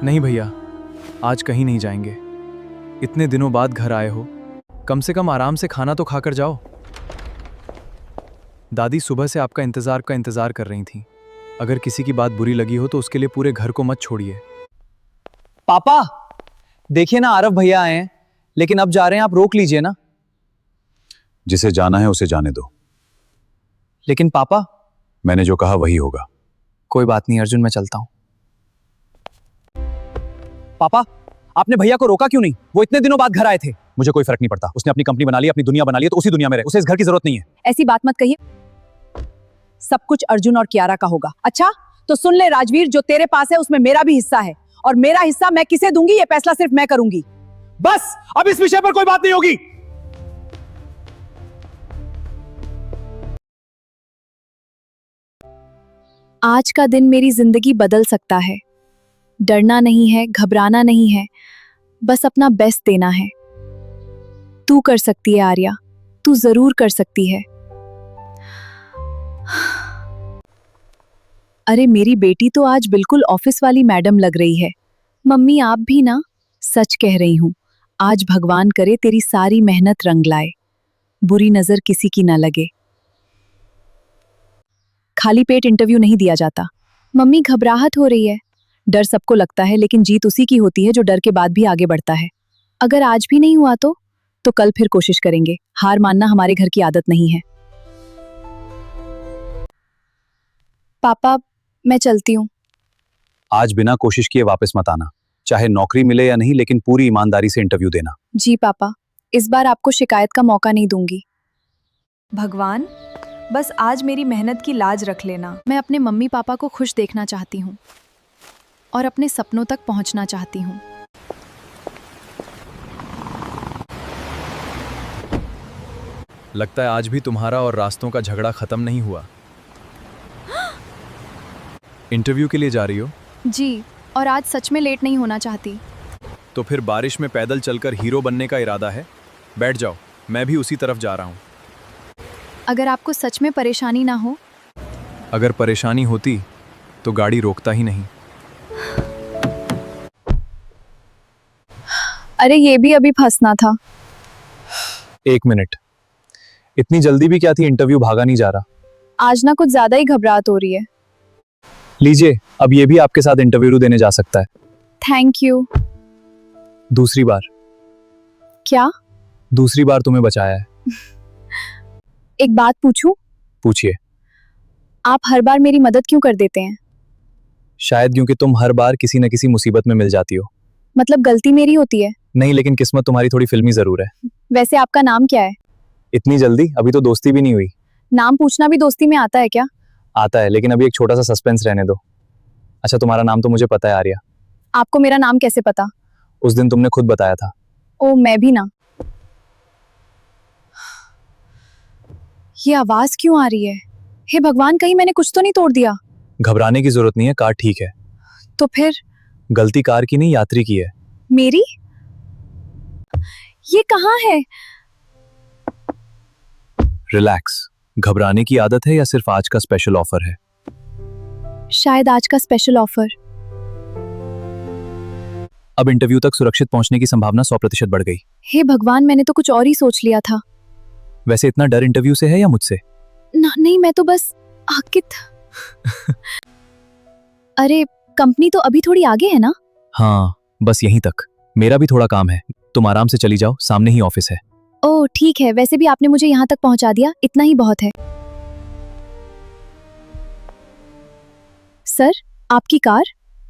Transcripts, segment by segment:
नहीं भैया, आज कहीं नहीं जाएंगे। इतने दिनों बाद घर आए हो, कम से कम आराम से खाना तो खाकर जाओ। दादी सुबह से आपका इंतज़ार कर रही थी। अगर किसी की बात बुरी लगी हो तो उसके लिए पूरे घर को मत छोड़िए। पापा देखिए ना, आरव भैया आए हैं, लेकिन अब जा रहे हैं, आप रोक लीजिए ना। जिसे जाना है उसे जाने दो। लेकिन पापा। मैंने जो कहा वही होगा। कोई बात नहीं अर्जुन, मैं चलता हूं। पापा, आपने भैया को रोका क्यों नहीं? वो इतने दिनों बाद घर आए थे। मुझे कोई फर्क नहीं पड़ता, उसने अपनी कंपनी बना ली, अपनी दुनिया बना ली, तो उसी दुनिया में रहे, उसे इस घर की जरूरत नहीं है। ऐसी बात मत कहिए, सब कुछ अर्जुन और कियारा का होगा। अच्छा तो सुन ले राजवीर, जो तेरे पास है उसमें मेरा भी हिस्सा है, और मेरा हिस्सा मैं किसे दूंगी ये फैसला सिर्फ मैं करूंगी। बस अब इस विषय पर कोई बात नहीं होगी। आज का दिन मेरी जिंदगी बदल सकता है। डरना नहीं है, घबराना नहीं है, बस अपना बेस्ट देना है। तू कर सकती है आर्या, तू जरूर कर सकती है। अरे मेरी बेटी तो आज बिल्कुल ऑफिस वाली मैडम लग रही है। मम्मी आप भी ना, सच कह रही हूं, आज भगवान करे तेरी सारी मेहनत रंग लाए, बुरी नजर किसी की ना लगे। खाली पेट इंटरव्यू नहीं दिया जाता। मम्मी घबराहट हो रही है। डर सबको लगता है, लेकिन जीत उसी की होती है जो डर के बाद भी आगे बढ़ता है। अगर आज भी नहीं हुआ तो कल फिर कोशिश करेंगे। हार मानना हमारे घर की आदत नहीं है। पापा मैं चलती हूँ। आज बिना कोशिश किए वापस मत आना। चाहे नौकरी मिले या नहीं, लेकिन पूरी ईमानदारी से इंटरव्यू देना। जी पापा, इस बार आपको शिकायत का मौका नहीं दूंगी। भगवान, बस आज मेरी मेहनत की लाज रख लेना। मैं अपने मम्मी पापा को खुश देखना चाहती हूँ और अपने सपनों तक पहुँचना चाहती हूँ। लगता है आज भी तुम्हारा और रास्तों का झगड़ा खत्म नहीं हुआ। इंटरव्यू के लिए जा रही हो? जी, और आज सच में लेट नहीं होना चाहती। तो फिर बारिश में पैदल चलकर हीरो बनने का इरादा है? बैठ जाओ, मैं भी उसी तरफ जा रहा हूँ। अगर आपको सच में परेशानी ना हो। अगर परेशानी होती तो गाड़ी रोकता ही नहीं। अरे ये भी अभी फंसना था। 1 मिनट, इतनी जल्दी भी क्या थी? इंटरव्यू भागा नहीं जा रहा। आज ना कुछ ज्यादा ही घबराहट हो रही है। लीजिए, अब ये भी आपके साथ इंटरव्यू देने जा सकता है। Thank you. दूसरी बार। क्या? दूसरी बार तुम्हें बचाया है। एक बात पूछूं? पूछिए। आप हर बार मेरी मदद क्यों कर देते हैं? शायद क्योंकि तुम हर बार किसी न किसी मुसीबत में मिल जाती हो। मतलब गलती मेरी होती है? नहीं, लेकिन किस्मत तुम्हारी थोड़ी फिल्मी जरूर है। वैसे आपका नाम क्या है? इतनी जल्दी? अभी तो दोस्ती भी नहीं हुई। नाम पूछना भी दोस्ती में आता है क्या? आता है, लेकिन अभी एक छोटा सा सस्पेंस रहने दो। अच्छा, तुम्हारा नाम तो मुझे पता है आर्या। आपको मेरा नाम कैसे पता? उस दिन तुमने खुद बताया था। ओ मैं भी ना। ये आवाज क्यों आ रही है? हे भगवान, कहीं मैंने कुछ तो नहीं तोड़ दिया? घबराने की जरूरत नहीं है, कार ठीक है। तो फिर? गलती कार की नहीं, यात्री की है। मेरी? ये कहाँ है? रिलैक्स। घबराने की आदत है या सिर्फ आज का स्पेशल ऑफर है? शायद आज का स्पेशल ऑफर। अब इंटरव्यू तक सुरक्षित पहुंचने की संभावना 100% बढ़ गई। हे भगवान, मैंने तो कुछ और ही सोच लिया था। वैसे इतना डर इंटरव्यू से है या मुझसे? नहीं, मैं तो बस आकित। अरे कंपनी तो अभी थोड़ी आगे है ना? हाँ, बस यहीं तक। मेरा भी थोड़ा काम है, तुम आराम से चली जाओ, सामने ही ऑफिस है। ओह ठीक है, वैसे भी आपने मुझे यहाँ तक पहुँचा दिया, इतना ही बहुत है। सर, आपकी कार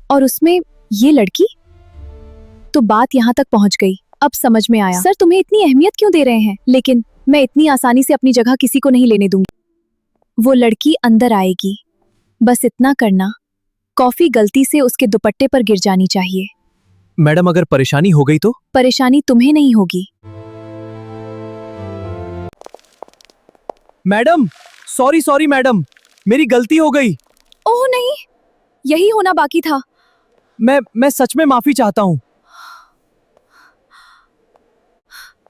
और उसमें ये लड़की? तो बात यहाँ तक पहुँच गई, अब समझ में आया। सर तुम्हें इतनी अहमियत क्यों दे रहे हैं? लेकिन मैं इतनी आसानी से अपनी जगह किसी को नहीं लेने दूंगी। वो लड़की अंदर आएगी, बस इतना करना, कॉफी गलती से उसके दुपट्टे पर गिर जानी चाहिए। मैडम, अगर परेशानी हो गई तो? परेशानी तुम्हें नहीं होगी। मैडम, सॉरी मैडम, मेरी गलती हो गई। ओह नहीं, यही होना बाकी था। मैं सच में माफी चाहता हूँ।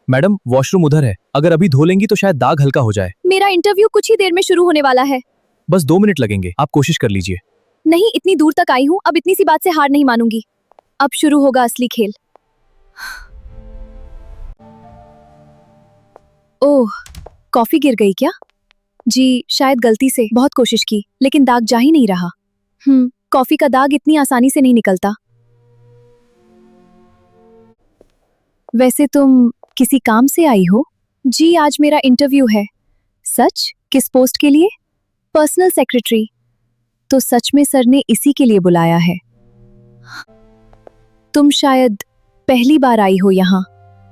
मैडम, वॉशरूम उधर है, अगर अभी धो लेंगी तो शायद दाग हल्का हो जाए। मेरा इंटरव्यू कुछ ही देर में शुरू होने वाला है। बस 2 मिनट लगेंगे, आप कोशिश कर लीजिए। नहीं, इतनी दूर तक आई हूँ, अब इतनी सी बात से हार नहीं मानूंगी। अब शुरू होगा असली खेल। ओह, कॉफी गिर गई क्या? जी, शायद गलती से। बहुत कोशिश की, लेकिन दाग जा ही नहीं रहा। कॉफी का दाग इतनी आसानी से नहीं निकलता। वैसे तुम किसी काम से आई हो? जी, आज मेरा इंटरव्यू है। सच? किस पोस्ट के लिए? Personal secretary. तो सच में सर ने इसी के लिए बुलाया है। तुम शायद पहली बार आई हो यहाँ।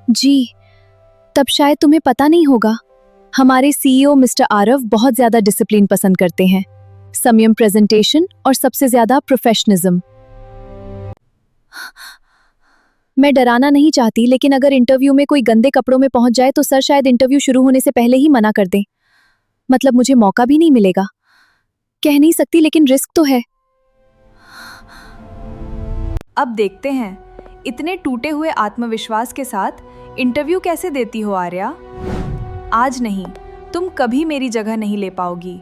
जी, तब शायद तुम्हें पता नहीं होगा। हमारे सीईओ मिस्टर आरव बहुत ज्यादा डिसिप्लिन पसंद करते हैं, संयम, प्रेजेंटेशन और सबसे ज्यादा प्रोफेशनलिज्म। मैं डराना नहीं चाहती, लेकिन अगर इंटरव्यू में कोई गंदे कपड़ों में पहुंच जाए तो सर शायद इंटरव्यू शुरू होने से पहले ही मना कर दें। मतलब मुझे मौका भी नहीं मिलेगा। कह नहीं सकती, लेकिन रिस्क तो है। अब देखते हैं इतने टूटे हुए आत्मविश्वास के साथ इंटरव्यू कैसे देती हो आर्या। आज नहीं, तुम कभी मेरी जगह नहीं ले पाओगी।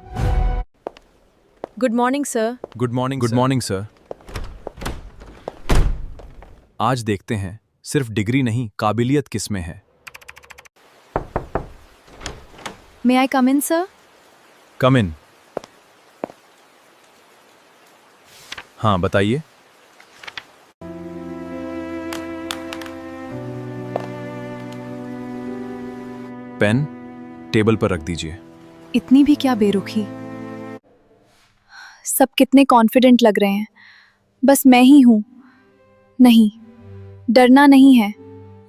Good morning sir. Good morning sir. आज देखते हैं सिर्फ डिग्री नहीं, काबिलियत किस में है। मे आई कम इन सर? कम इन। हाँ, बताइए। पेन टेबल पर रख दीजिए। इतनी भी क्या बेरुखी। सब कितने कॉन्फिडेंट लग रहे हैं, बस मैं ही हूं। नहीं, डरना नहीं है।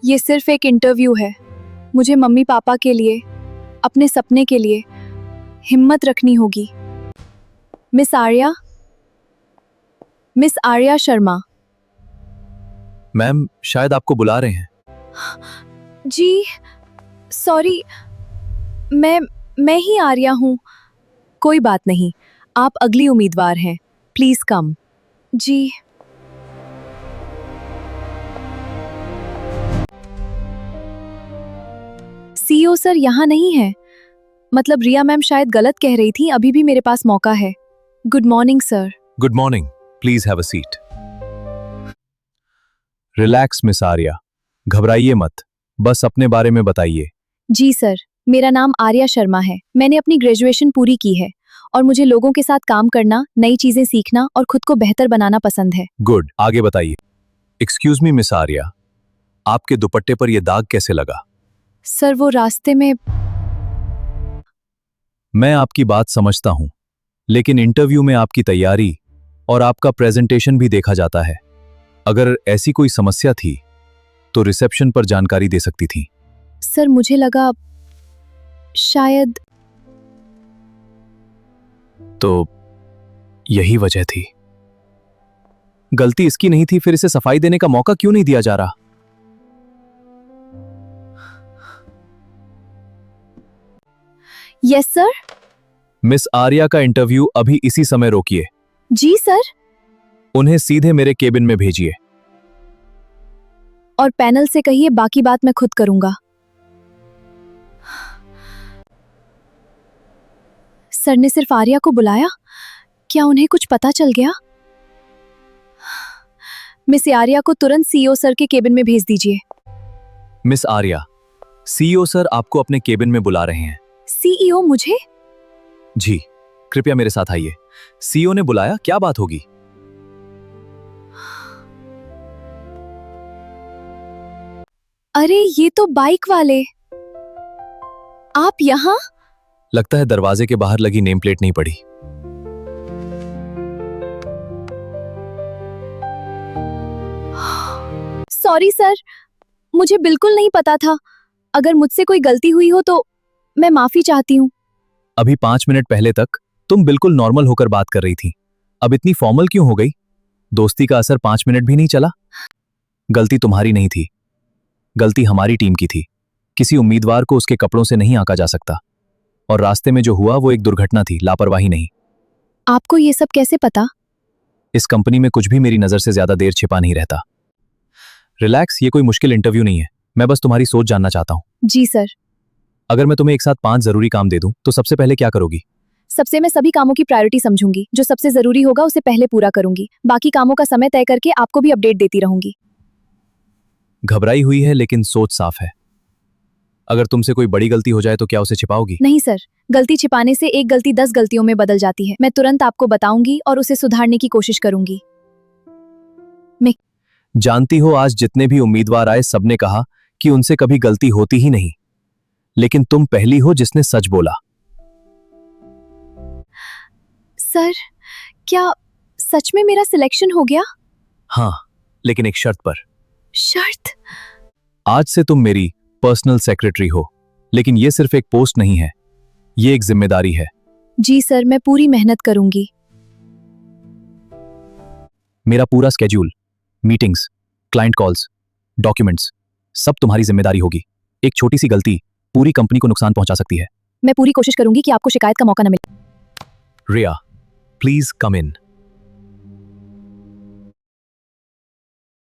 ये सिर्फ एक इंटरव्यू है। मुझे मम्मी पापा के लिए, अपने सपने के लिए हिम्मत रखनी होगी। मिस आर्या शर्मा। मैम, शायद आपको बुला रहे हैं। जी, सॉरी, मैं ही आर्या हूं। कोई बात नहीं, आप अगली उम्मीदवार हैं। Please come. जी। सीईओ सर यहाँ नहीं है। मतलब रिया मैम शायद गलत कह रही थी। अभी भी मेरे पास मौका है। Good morning sir. Good morning, please have a seat. Relax miss Arya, घबराइए मत, बस अपने बारे में बताइए। जी सर, मेरा नाम आर्या शर्मा है। मैंने अपनी ग्रेजुएशन पूरी की है और मुझे लोगों के साथ काम करना, नई चीजें सीखना और खुद को बेहतर बनाना पसंद है। गुड, आगे बताइए। एक्सक्यूज मी मिस आर्या, आपके दुपट्टे पर यह दाग कैसे लगा? सर, वो रास्ते में। मैं आपकी बात समझता हूं, लेकिन इंटरव्यू में आपकी तैयारी और आपका प्रेजेंटेशन भी देखा जाता है। अगर ऐसी कोई समस्या थी तो रिसेप्शन पर जानकारी दे सकती थी। सर, मुझे लगा शायद। तो यही वजह थी। गलती इसकी नहीं थी, फिर इसे सफाई देने का मौका क्यों नहीं दिया जा रहा? Yes sir. मिस आर्या का इंटरव्यू अभी इसी समय रोकिए। जी सर। उन्हें सीधे मेरे केबिन में भेजिए। और पैनल से कहिए बाकी बात मैं खुद करूंगा। सर ने सिर्फ आर्या को बुलाया, क्या उन्हें कुछ पता चल गया? मिस आर्या को तुरंत सीईओ सर के केबिन में भेज दीजिए। मिस आर्या, सीईओ सर आपको अपने केबिन में बुला रहे हैं। सीईओ मुझे? जी, कृपया मेरे साथ आइए। सीईओ ने बुलाया, क्या बात होगी? अरे, ये तो बाइक वाले। आप यहाँ? लगता है दरवाजे के बाहर लगी नेम प्लेट नहीं पड़ी। सॉरी सर, मुझे बिल्कुल नहीं पता था। अगर मुझसे कोई गलती हुई हो तो मैं माफी चाहती हूँ। अभी 5 मिनट पहले तक तुम बिल्कुल नॉर्मल होकर बात कर रही थी, अब इतनी फॉर्मल क्यों हो गई? दोस्ती का असर 5 मिनट भी नहीं चला? गलती तुम्हारी नहीं थी, गलती हमारी टीम की थी। किसी उम्मीदवार को उसके कपड़ों से नहीं आंका जा सकता, और रास्ते में जो हुआ वो एक दुर्घटना थी, लापरवाही नहीं। आपको ये सब कैसे पता? इस कंपनी में कुछ भी मेरी नजर से ज्यादा देर छिपा नहीं रहता। रिलैक्स, ये कोई मुश्किल इंटरव्यू नहीं है, मैं बस तुम्हारी सोच जानना चाहता हूँ। जी सर। अगर मैं तुम्हें एक साथ 5 जरूरी काम दे दूं तो सबसे पहले क्या करोगी? सबसे मैं सभी कामों की प्रायोरिटी समझूंगी। जो सबसे जरूरी होगा उसे पहले पूरा करूंगी। बाकी कामों का समय तय करके आपको भी अपडेट देती रहूंगी। घबराई हुई है लेकिन सोच साफ है। अगर तुमसे कोई बड़ी गलती हो जाए तो क्या उसे छिपाओगी? नहीं सर, गलती छिपाने से एक गलती 10 गलतियों में बदल जाती है। मैं तुरंत आपको बताऊंगी और उसे सुधारने की कोशिश करूंगी। जानती हो, आज जितने भी उम्मीदवार आए सबने कहा कि उनसे कभी गलती होती ही नहीं, लेकिन तुम पहली हो जिसने सच बोला। सर, क्या सच में मेरा सिलेक्शन हो गया? हाँ, लेकिन एक शर्त पर। शर्त? आज से तुम मेरी पर्सनल सेक्रेटरी हो, लेकिन ये सिर्फ एक पोस्ट नहीं है, ये एक जिम्मेदारी है। जी सर, मैं पूरी मेहनत करूंगी। मेरा पूरा schedule, meetings, client calls, documents, सब तुम्हारी जिम्मेदारी होगी। एक छोटी सी गलती पूरी कंपनी को नुकसान पहुंचा सकती है। मैं पूरी कोशिश करूंगी कि आपको शिकायत का मौका न मिले। रिया, प्लीज कम इन।